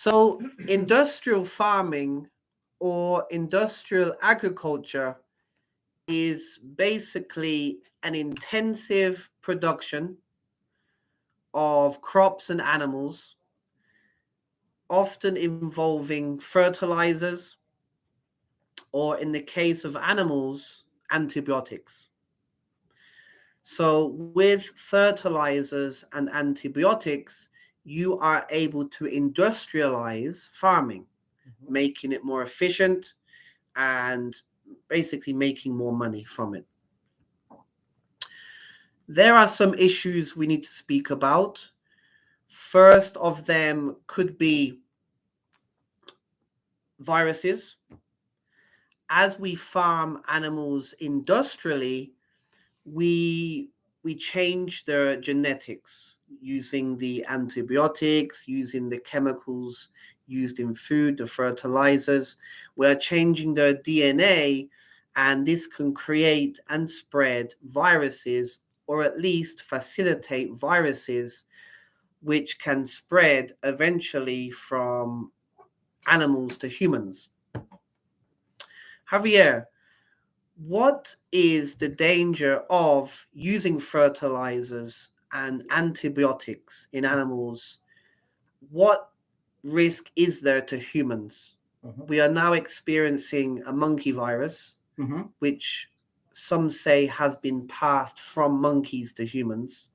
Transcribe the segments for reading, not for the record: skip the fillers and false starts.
So, industrial farming or industrial agriculture is basically an intensive production of crops and animals, often involving fertilizers, or in the case of animals, antibiotics. So, with fertilizers and antibiotics, you are able to industrialize farming, making it more efficient and basically making more money from it. There are some issues we need to speak about. First of them could be viruses. As we farm animals industrially, we we change their genetics using the antibiotics, using the chemicals used in food, the fertilizers. We're changing their DNA, and this can create and spread viruses, or at least facilitate viruses, which can spread eventually from animals to humans. Javier, what is the danger of using fertilizers and antibiotics in animals? What risk is there to humans? We are now experiencing a monkey virus, which some say has been passed from monkeys to humans.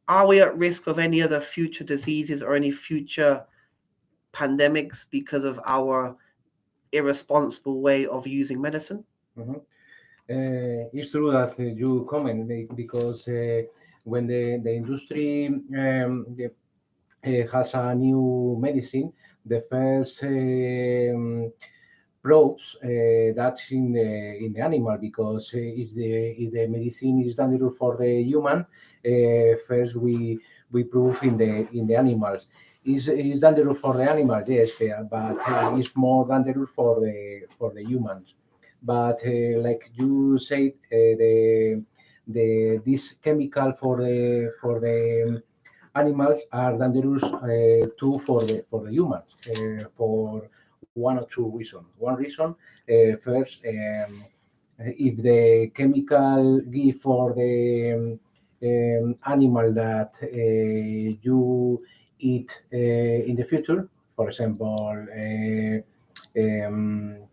Are we at risk of any other future diseases or any future pandemics because of our irresponsible way of using medicine? It's true that you comment because when the industry has a new medicine, the first probes that's in the animal, because if the medicine is dangerous for the human, first we prove in the animals. Is dangerous for the animals, yes, but it's more dangerous for the humans. But like you said, the this chemical for the animals are dangerous too for the humans for one or two reasons. One reason, first, if the chemical give for the animal that you eat in the future, for example, in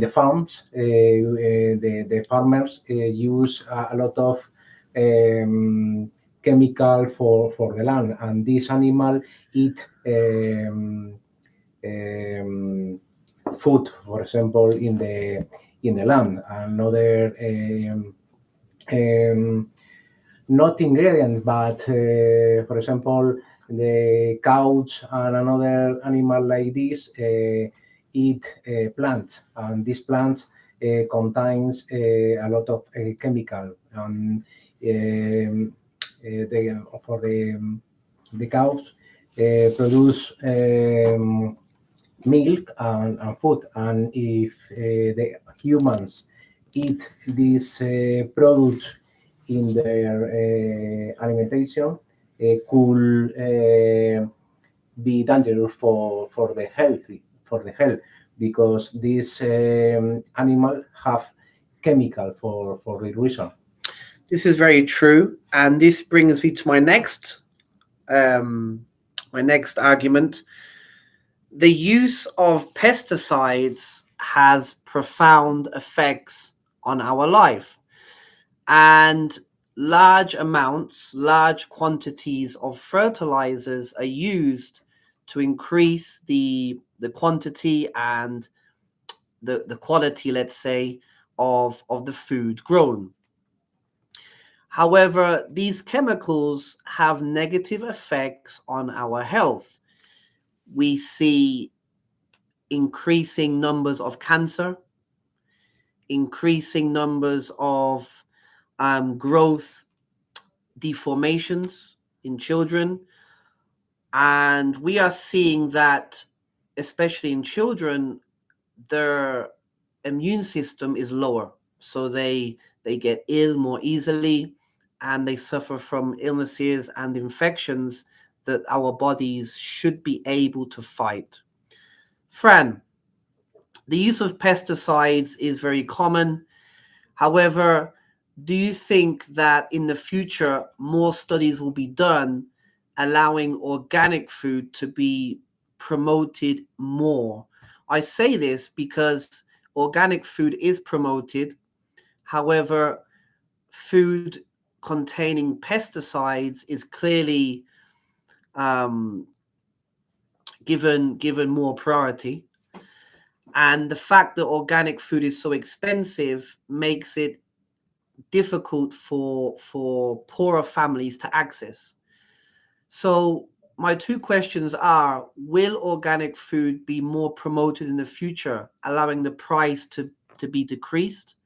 the farms, the farmers use a lot of chemical for the land, and this animal eat food, for example, in the land. Another not ingredient, but for example, the cows and another animal like this eat plants, and these plants contains a lot of chemical. And for the cows produce milk and food, and if the humans eat these products in their alimentation, could be dangerous for the health, because these animal have chemical for the reason. This is very true, and this brings me to my next argument. The use of pesticides has profound effects on our life, and large quantities of fertilizers are used to increase the quantity and the quality, let's say, of the food grown. However, these chemicals have negative effects on our health. We see increasing numbers of cancer, increasing numbers of growth deformations in children. And we are seeing that, especially in children, their immune system is lower. So they get ill more easily, and they suffer from illnesses and infections that our bodies should be able to fight. Fran, the use of pesticides is very common. However, do you think that in the future more studies will be done allowing organic food to be promoted more? I say this because organic food is promoted. However, food containing pesticides is clearly um, given more priority. And the fact that organic food is so expensive makes it difficult for poorer families to access. So my two questions are: will organic food be more promoted in the future, allowing the price to be decreased?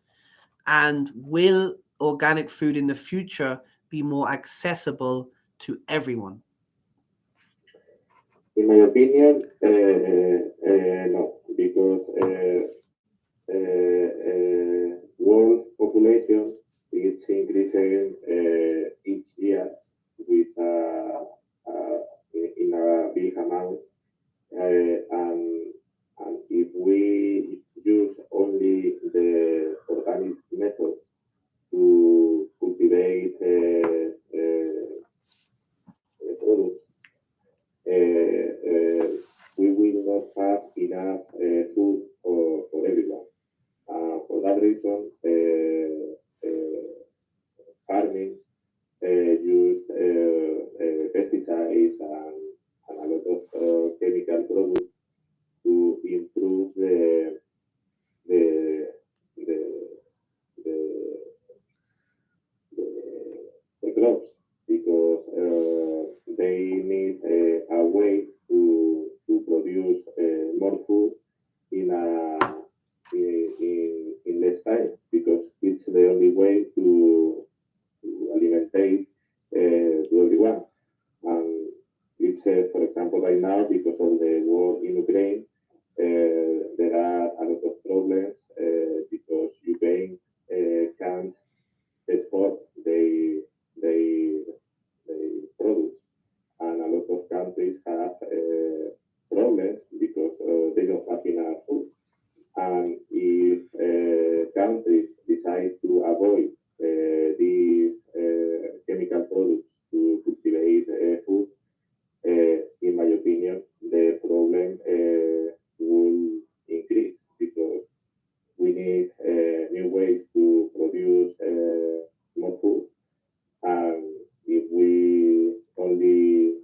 And will organic food in the future be more accessible to everyone? In my opinion, no, because world population is increasing each year with in a big amount, and if we use only the organic method to cultivate products, we will not have enough food for everyone. For that reason, farming use pesticides and a lot of chemical products to improve the the the, the, the crops, because they need a way to produce more food in a in less time, because it's the only way to alimentate to everyone. And it's, for example, right now, because of the war in Ukraine, there are a lot of problems because Ukraine can't export they, they produce. And a lot of countries have problems because they don't have enough food. And if countries decide to avoid these chemical products to cultivate food, in my opinion, the problem will increase, because we need new ways to produce more food. And if we only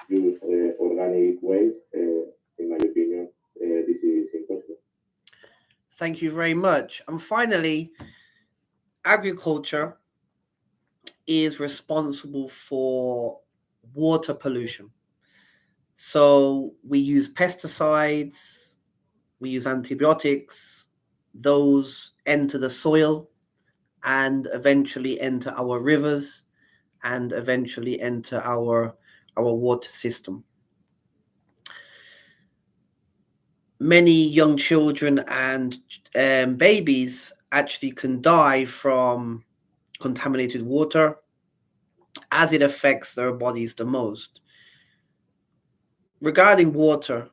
use organic ways, in my opinion, this is impossible. Thank you very much. And finally, agriculture is responsible for water pollution. So we use pesticides, we use antibiotics, those enter the soil and eventually enter our rivers and eventually enter our water system. Many young children and babies actually can die from contaminated water as it affects their bodies the most. Regarding water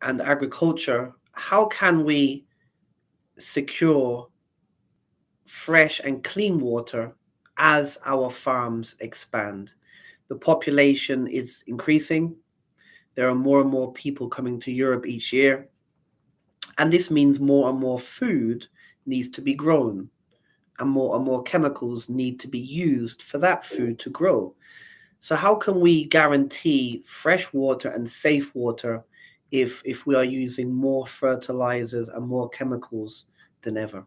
and agriculture, how can we secure fresh and clean water as our farms expand? The population is increasing. There are more and more people coming to Europe each year. And this means more and more food needs to be grown, and more chemicals need to be used for that food to grow. So how can we guarantee fresh water and safe water if we are using more fertilizers and more chemicals than ever?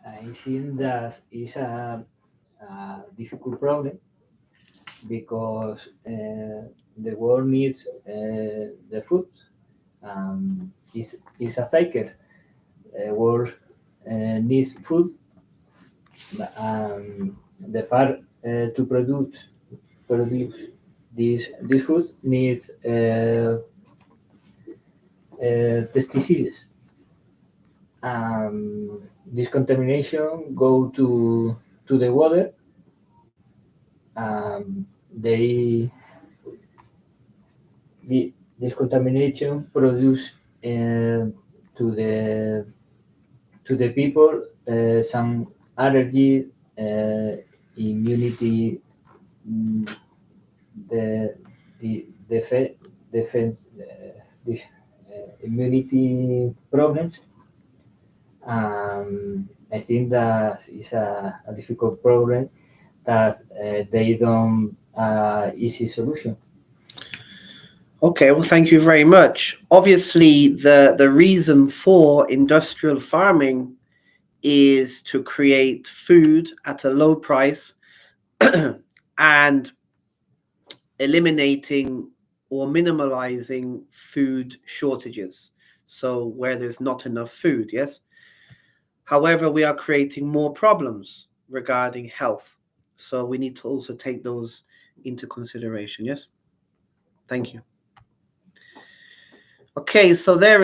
I think that is a difficult problem because the world needs the food. It's a cycle. The world needs food. The farm to produce this food needs pesticides. This contamination go to to the water. They this contamination produce to the people some allergy, immunity, mm, the defense immunity problems. I think that is a difficult problem that they don't easy solution. Okay, well, thank you very much. Obviously, the reason for industrial farming is to create food at a low price and eliminating or minimalizing food shortages. So, where there's not enough food, yes? However, we are creating more problems regarding health. So, we need to also take those into consideration, yes? Thank you. Okay, so there